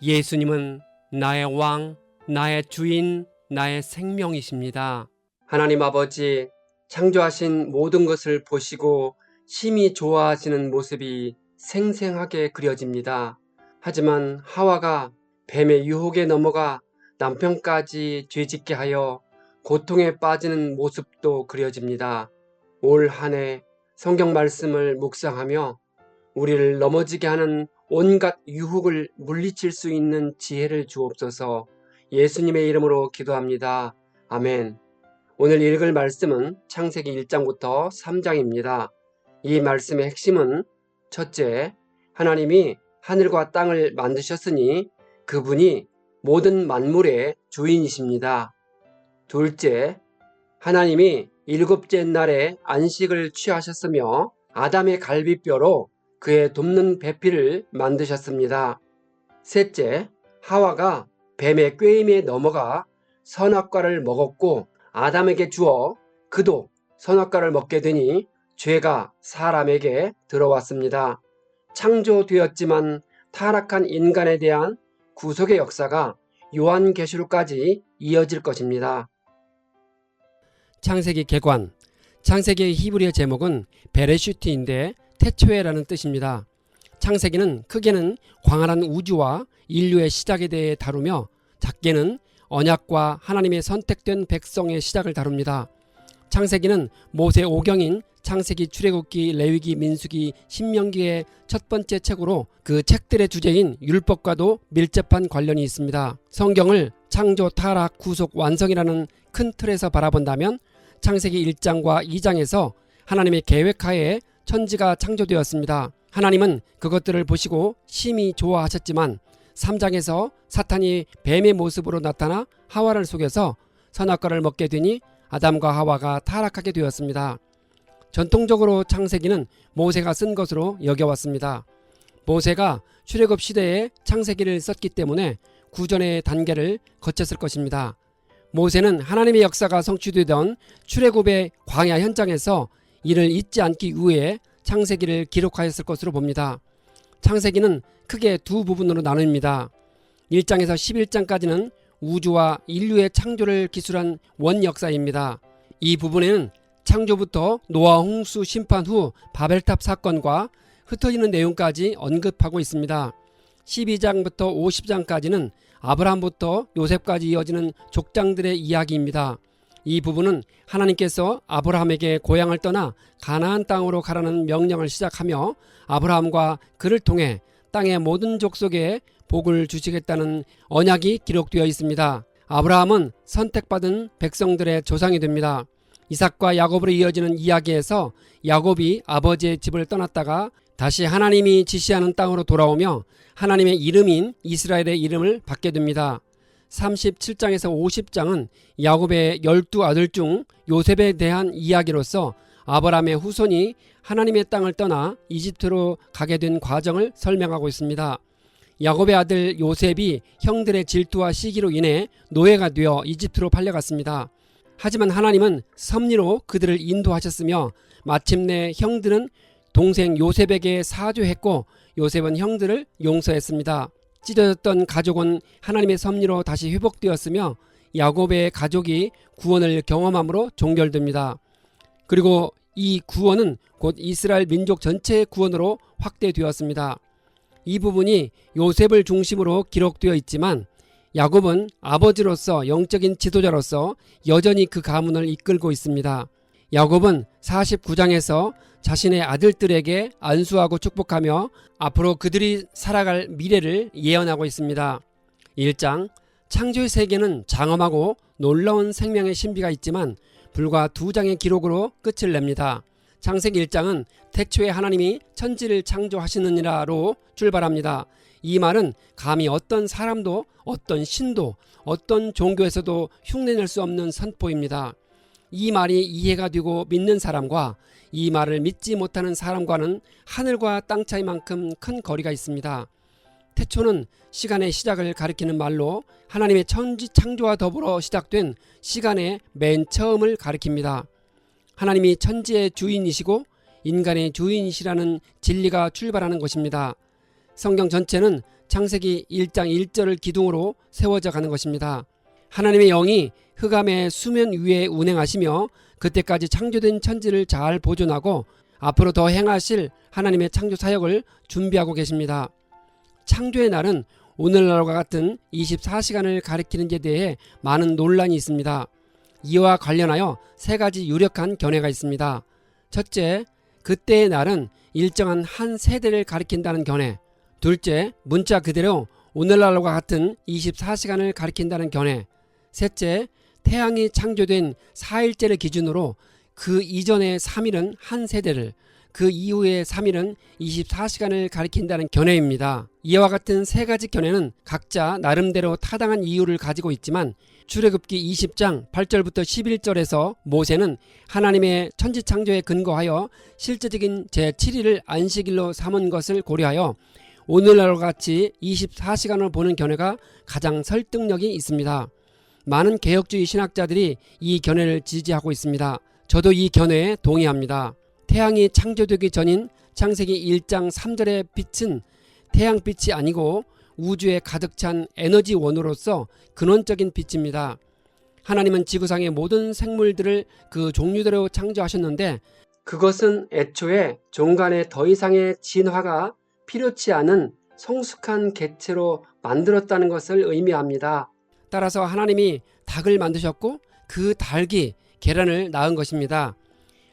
예수님은 나의 왕, 나의 주인, 나의 생명이십니다. 하나님 아버지, 창조하신 모든 것을 보시고 심히 좋아하시는 모습이 생생하게 그려집니다. 하지만 하와가 뱀의 유혹에 넘어가 남편까지 죄짓게 하여 고통에 빠지는 모습도 그려집니다. 올 한 해 성경 말씀을 묵상하며 우리를 넘어지게 하는 온갖 유혹을 물리칠 수 있는 지혜를 주옵소서. 예수님의 이름으로 기도합니다. 아멘. 오늘 읽을 말씀은 창세기 1장부터 3장입니다. 이 말씀의 핵심은 첫째, 하나님이 하늘과 땅을 만드셨으니 그분이 모든 만물의 주인이십니다. 둘째, 하나님이 일곱째 날에 안식을 취하셨으며 아담의 갈비뼈로 그의 돕는 배필을 만드셨습니다. 셋째, 하와가 뱀의 꾀임에 넘어가 선악과를 먹었고 아담에게 주어 그도 선악과를 먹게 되니 죄가 사람에게 들어왔습니다. 창조되었지만 타락한 인간에 대한 구속의 역사가 요한계시록까지 이어질 것입니다. 창세기 개관. 창세기의 히브리어 제목은 베레슈트인데 태초에라는 뜻입니다. 창세기는 크게는 광활한 우주와 인류의 시작에 대해 다루며 작게는 언약과 하나님의 선택된 백성의 시작을 다룹니다. 창세기는 모세 오경인 창세기, 출애굽기, 레위기, 민수기, 신명기의 첫 번째 책으로 그 책들의 주제인 율법과도 밀접한 관련이 있습니다. 성경을 창조, 타락, 구속, 완성이라는 큰 틀에서 바라본다면 창세기 1장과 2장에서 하나님의 계획하에 천지가 창조되었습니다. 하나님은 그것들을 보시고 심히 좋아하셨지만 3장에서 사탄이 뱀의 모습으로 나타나 하와를 속여서 선악과를 먹게 되니 아담과 하와가 타락하게 되었습니다. 전통적으로 창세기는 모세가 쓴 것으로 여겨왔습니다. 모세가 출애굽 시대에 창세기를 썼기 때문에 구전의 단계를 거쳤을 것입니다. 모세는 하나님의 역사가 성취되던 출애굽의 광야 현장에서 이를 잊지 않기 위해 창세기를 기록하였을 것으로 봅니다. 창세기는 크게 두 부분으로 나눕니다. 1장에서 11장까지는 우주와 인류의 창조를 기술한 원역사입니다. 이 부분에는 창조부터 노아 홍수 심판 후 바벨탑 사건과 흩어지는 내용까지 언급하고 있습니다. 12장부터 50장까지는 아브라함부터 요셉까지 이어지는 족장들의 이야기입니다. 이 부분은 하나님께서 아브라함에게 고향을 떠나 가나안 땅으로 가라는 명령을 시작하며 아브라함과 그를 통해 땅의 모든 족속에 복을 주시겠다는 언약이 기록되어 있습니다. 아브라함은 선택받은 백성들의 조상이 됩니다. 이삭과 야곱으로 이어지는 이야기에서 야곱이 아버지의 집을 떠났다가 다시 하나님이 지시하는 땅으로 돌아오며 하나님의 이름인 이스라엘의 이름을 받게 됩니다. 37장에서 50장은 야곱의 12아들 중 요셉에 대한 이야기로서 아브라함의 후손이 하나님의 땅을 떠나 이집트로 가게 된 과정을 설명하고 있습니다. 야곱의 아들 요셉이 형들의 질투와 시기로 인해 노예가 되어 이집트로 팔려갔습니다. 하지만 하나님은 섭리로 그들을 인도하셨으며 마침내 형들은 동생 요셉에게 사죄했고 요셉은 형들을 용서했습니다. 찢어졌던 가족은 하나님의 섭리로 다시 회복되었으며 야곱의 가족이 구원을 경험함으로 종결됩니다. 그리고 이 구원은 곧 이스라엘 민족 전체의 구원으로 확대되었습니다. 이 부분이 요셉을 중심으로 기록되어 있지만 야곱은 아버지로서 영적인 지도자로서 여전히 그 가문을 이끌고 있습니다. 야곱은 49장에서 자신의 아들들에게 안수하고 축복하며 앞으로 그들이 살아갈 미래를 예언하고 있습니다. 1장, 창조의 세계는 장엄하고 놀라운 생명의 신비가 있지만 불과 2장의 기록으로 끝을 냅니다. 창세기 1장은 태초에 하나님이 천지를 창조하시느니라로 출발합니다. 이 말은 감히 어떤 사람도 어떤 신도 어떤 종교에서도 흉내낼 수 없는 선포입니다. 이 말이 이해가 되고 믿는 사람과 이 말을 믿지 못하는 사람과는 하늘과 땅 차이만큼 큰 거리가 있습니다. 태초는 시간의 시작을 가리키는 말로 하나님의 천지 창조와 더불어 시작된 시간의 맨 처음을 가리킵니다. 하나님이 천지의 주인이시고 인간의 주인이시라는 진리가 출발하는 것입니다. 성경 전체는 창세기 1장 1절을 기둥으로 세워져 가는 것입니다. 하나님의 영이 흑암의 수면 위에 운행하시며 그때까지 창조된 천지를 잘 보존하고 앞으로 더 행하실 하나님의 창조 사역을 준비하고 계십니다. 창조의 날은 오늘날과 같은 24시간을 가리키는 데 대해 많은 논란이 있습니다. 이와 관련하여 세 가지 유력한 견해가 있습니다. 첫째, 그때의 날은 일정한 한 세대를 가리킨다는 견해. 둘째, 문자 그대로 오늘날과 같은 24시간을 가리킨다는 견해. 셋째, 태양이 창조된 4일째를 기준으로 그 이전의 3일은 한 세대를, 그 이후의 3일은 24시간을 가리킨다는 견해입니다. 이와 같은 세 가지 견해는 각자 나름대로 타당한 이유를 가지고 있지만 출애굽기 20장 8절부터 11절에서 모세는 하나님의 천지창조에 근거하여 실제적인 제7일을 안식일로 삼은 것을 고려하여 오늘날과 같이 24시간을 보는 견해가 가장 설득력이 있습니다. 많은 개혁주의 신학자들이 이 견해를 지지하고 있습니다. 저도 이 견해에 동의합니다. 태양이 창조되기 전인 창세기 1장 3절의 빛은 태양빛이 아니고 우주에 가득 찬 에너지 원으로서 근원적인 빛입니다. 하나님은 지구상의 모든 생물들을 그 종류대로 창조하셨는데 그것은 애초에 종간에 더 이상의 진화가 필요치 않은 성숙한 개체로 만들었다는 것을 의미합니다. 따라서 하나님이 닭을 만드셨고 그 닭이 계란을 낳은 것입니다.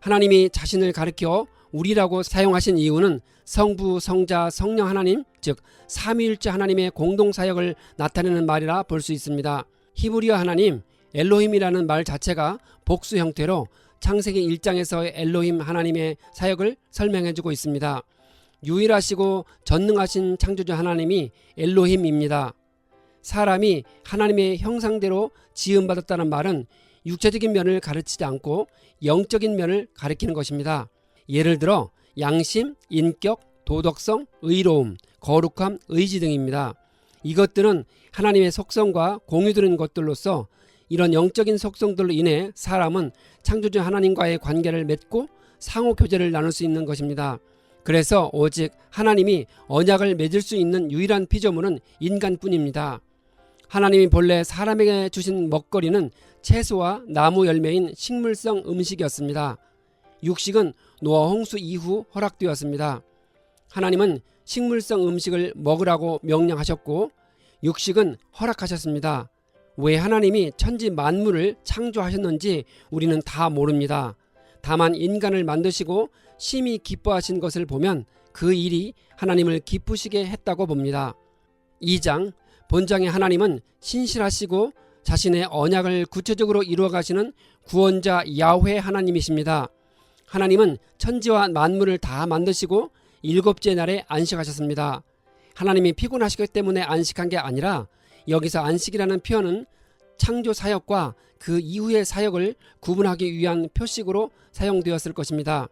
하나님이 자신을 가리켜 우리라고 사용하신 이유는 성부, 성자, 성령 하나님, 즉 삼위일체 하나님의 공동사역을 나타내는 말이라 볼 수 있습니다. 히브리어 하나님, 엘로힘이라는 말 자체가 복수 형태로 창세기 1장에서의 엘로힘 하나님의 사역을 설명해주고 있습니다. 유일하시고 전능하신 창조주 하나님이 엘로힘입니다. 사람이 하나님의 형상대로 지음받았다는 말은 육체적인 면을 가르치지 않고 영적인 면을 가리키는 것입니다. 예를 들어 양심, 인격, 도덕성, 의로움, 거룩함, 의지 등입니다. 이것들은 하나님의 속성과 공유되는 것들로서 이런 영적인 속성들로 인해 사람은 창조주 하나님과의 관계를 맺고 상호 교제를 나눌 수 있는 것입니다. 그래서 오직 하나님이 언약을 맺을 수 있는 유일한 피조물은 인간뿐입니다. 하나님이 본래 사람에게 주신 먹거리는 채소와 나무 열매인 식물성 음식이었습니다. 육식은 노아 홍수 이후 허락되었습니다. 하나님은 식물성 음식을 먹으라고 명령하셨고 육식은 허락하셨습니다. 왜 하나님이 천지 만물을 창조하셨는지 우리는 다 모릅니다. 다만 인간을 만드시고 심히 기뻐하신 것을 보면 그 일이 하나님을 기쁘시게 했다고 봅니다. 2장 본장의 하나님은 신실하시고 자신의 언약을 구체적으로 이루어가시는 구원자 야훼 하나님이십니다. 하나님은 천지와 만물을 다 만드시고 일곱째 날에 안식하셨습니다. 하나님이 피곤하시기 때문에 안식한 게 아니라 여기서 안식이라는 표현은 창조 사역과 그 이후의 사역을 구분하기 위한 표식으로 사용되었을 것입니다.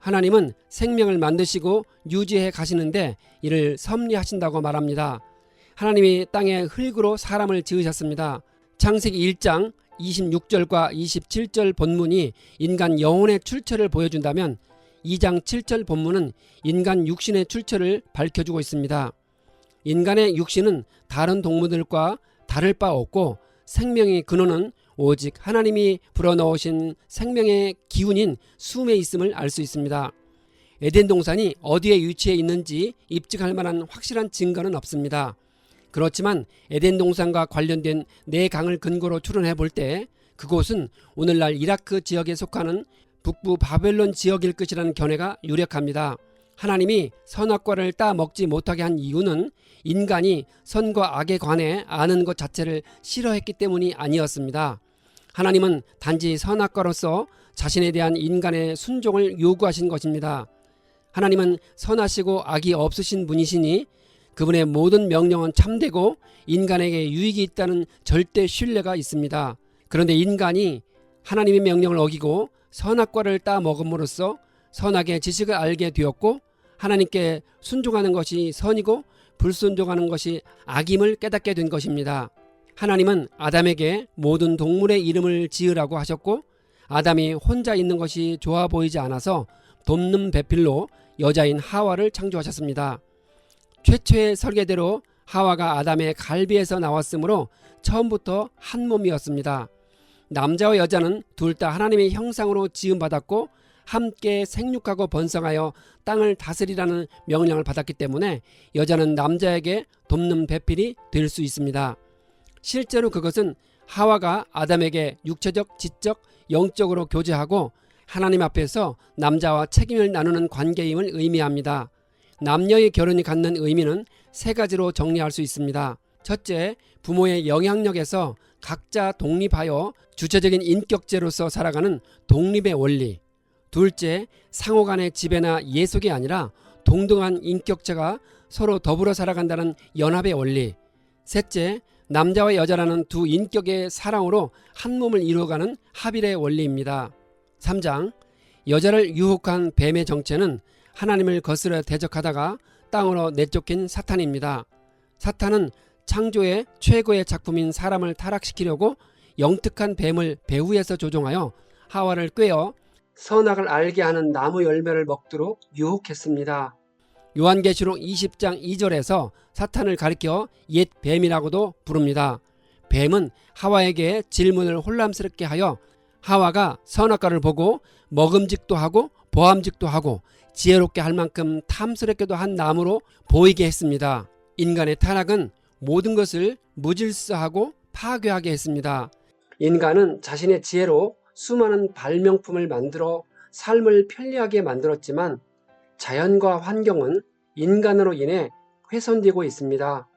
하나님은 생명을 만드시고 유지해 가시는데 이를 섭리하신다고 말합니다. 하나님이 땅의 흙으로 사람을 지으셨습니다. 창세기 1장 26절과 27절 본문이 인간 영혼의 출처를 보여준다면 2장 7절 본문은 인간 육신의 출처를 밝혀주고 있습니다. 인간의 육신은 다른 동물들과 다를 바 없고 생명의 근원은 오직 하나님이 불어넣으신 생명의 기운인 숨에 있음을 알 수 있습니다. 에덴 동산이 어디에 위치해 있는지 입증할 만한 확실한 증거는 없습니다. 그렇지만 에덴 동산과 관련된 네 강을 근거로 추론해 볼 때 그곳은 오늘날 이라크 지역에 속하는 북부 바벨론 지역일 것이라는 견해가 유력합니다. 하나님이 선악과를 따 먹지 못하게 한 이유는 인간이 선과 악에 관해 아는 것 자체를 싫어했기 때문이 아니었습니다. 하나님은 단지 선악과로서 자신에 대한 인간의 순종을 요구하신 것입니다. 하나님은 선하시고 악이 없으신 분이시니 그분의 모든 명령은 참되고 인간에게 유익이 있다는 절대 신뢰가 있습니다. 그런데 인간이 하나님의 명령을 어기고 선악과를 따 먹음으로써 선악의 지식을 알게 되었고 하나님께 순종하는 것이 선이고 불순종하는 것이 악임을 깨닫게 된 것입니다. 하나님은 아담에게 모든 동물의 이름을 지으라고 하셨고 아담이 혼자 있는 것이 좋아 보이지 않아서 돕는 배필로 여자인 하와를 창조하셨습니다. 최초의 설계대로 하와가 아담의 갈비에서 나왔으므로 처음부터 한 몸이었습니다. 남자와 여자는 둘 다 하나님의 형상으로 지음받았고 함께 생육하고 번성하여 땅을 다스리라는 명령을 받았기 때문에 여자는 남자에게 돕는 배필이 될 수 있습니다. 실제로 그것은 하와가 아담에게 육체적, 지적, 영적으로 교제하고 하나님 앞에서 남자와 책임을 나누는 관계임을 의미합니다. 남녀의 결혼이 갖는 의미는 세 가지로 정리할 수 있습니다. 첫째, 부모의 영향력에서 각자 독립하여 주체적인 인격체로서 살아가는 독립의 원리. 둘째, 상호 간의 지배나 예속이 아니라 동등한 인격체가 서로 더불어 살아간다는 연합의 원리. 셋째, 남자와 여자라는 두 인격의 사랑으로 한 몸을 이루어가는 합일의 원리입니다. 3장, 여자를 유혹한 뱀의 정체는 하나님을 거스려 대적하다가 땅으로 내쫓긴 사탄입니다. 사탄은 창조의 최고의 작품인 사람을 타락시키려고 영특한 뱀을 배후에서 조종하여 하와를 꿰어 선악을 알게 하는 나무 열매를 먹도록 유혹했습니다. 요한계시록 20장 2절에서 사탄을 가리켜 옛 뱀이라고도 부릅니다. 뱀은 하와에게 질문을 혼란스럽게 하여 하와가 선악과를 보고 먹음직도 하고 보암직도 하고 지혜롭게 할 만큼 탐스럽게도 한 나무로 보이게 했습니다. 인간의 타락은 모든 것을 무질서하고 파괴하게 했습니다. 인간은 자신의 지혜로 수많은 발명품을 만들어 삶을 편리하게 만들었지만 자연과 환경은 인간으로 인해 훼손되고 있습니다.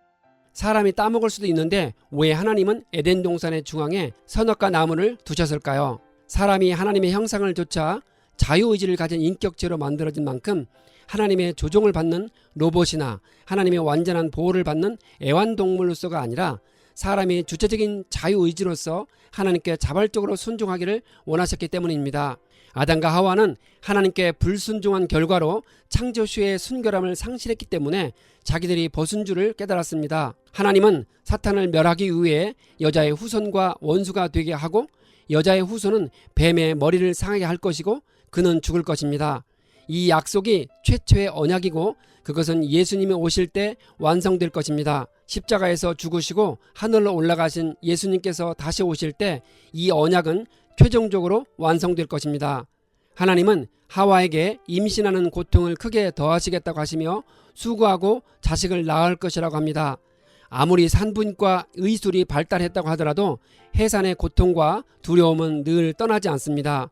사람이 따먹을 수도 있는데 왜 하나님은 에덴 동산의 중앙에 선악과 나무를 두셨을까요? 사람이 하나님의 형상을 좇아 자유의지를 가진 인격체로 만들어진 만큼 하나님의 조종을 받는 로봇이나 하나님의 완전한 보호를 받는 애완동물로서가 아니라 사람이 주체적인 자유의지로서 하나님께 자발적으로 순종하기를 원하셨기 때문입니다. 아담과 하와는 하나님께 불순종한 결과로 창조주의 순결함을 상실했기 때문에 자기들이 벗은 줄을 깨달았습니다. 하나님은 사탄을 멸하기 위해 여자의 후손과 원수가 되게 하고 여자의 후손은 뱀의 머리를 상하게 할 것이고 그는 죽을 것입니다. 이 약속이 최초의 언약이고 그것은 예수님이 오실 때 완성될 것입니다. 십자가에서 죽으시고 하늘로 올라가신 예수님께서 다시 오실 때 이 언약은 최종적으로 완성될 것입니다. 하나님은 하와에게 임신하는 고통을 크게 더하시겠다고 하시며 수고하고 자식을 낳을 것이라고 합니다. 아무리 산부인과 의술이 발달했다고 하더라도 해산의 고통과 두려움은 늘 떠나지 않습니다.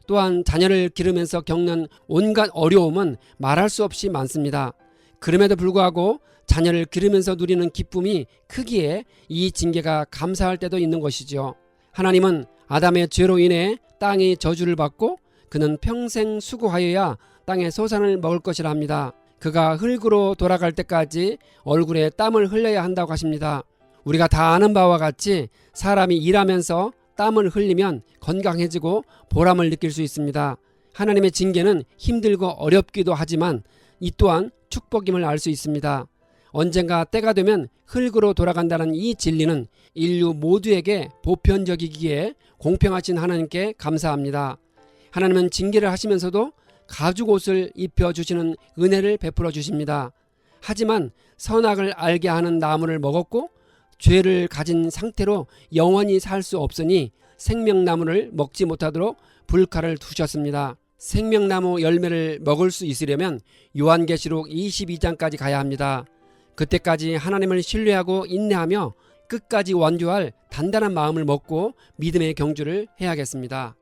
또한 자녀를 기르면서 겪는 온갖 어려움은 말할 수 없이 많습니다. 그럼에도 불구하고 자녀를 기르면서 누리는 기쁨이 크기에 이 징계가 감사할 때도 있는 것이죠. 하나님은 아담의 죄로 인해 땅이 저주를 받고 그는 평생 수고하여야 땅의 소산을 먹을 것이라 합니다. 그가 흙으로 돌아갈 때까지 얼굴에 땀을 흘려야 한다고 하십니다. 우리가 다 아는 바와 같이 사람이 일하면서 땀을 흘리면 건강해지고 보람을 느낄 수 있습니다. 하나님의 징계는 힘들고 어렵기도 하지만 이 또한 축복임을 알 수 있습니다. 언젠가 때가 되면 흙으로 돌아간다는 이 진리는 인류 모두에게 보편적이기에 공평하신 하나님께 감사합니다. 하나님은 징계를 하시면서도 가죽 옷을 입혀주시는 은혜를 베풀어 주십니다. 하지만 선악을 알게 하는 나무를 먹었고 죄를 가진 상태로 영원히 살 수 없으니 생명나무를 먹지 못하도록 불칼을 두셨습니다. 생명나무 열매를 먹을 수 있으려면 요한계시록 22장까지 가야 합니다. 그때까지 하나님을 신뢰하고 인내하며 끝까지 완주할 단단한 마음을 먹고 믿음의 경주를 해야겠습니다.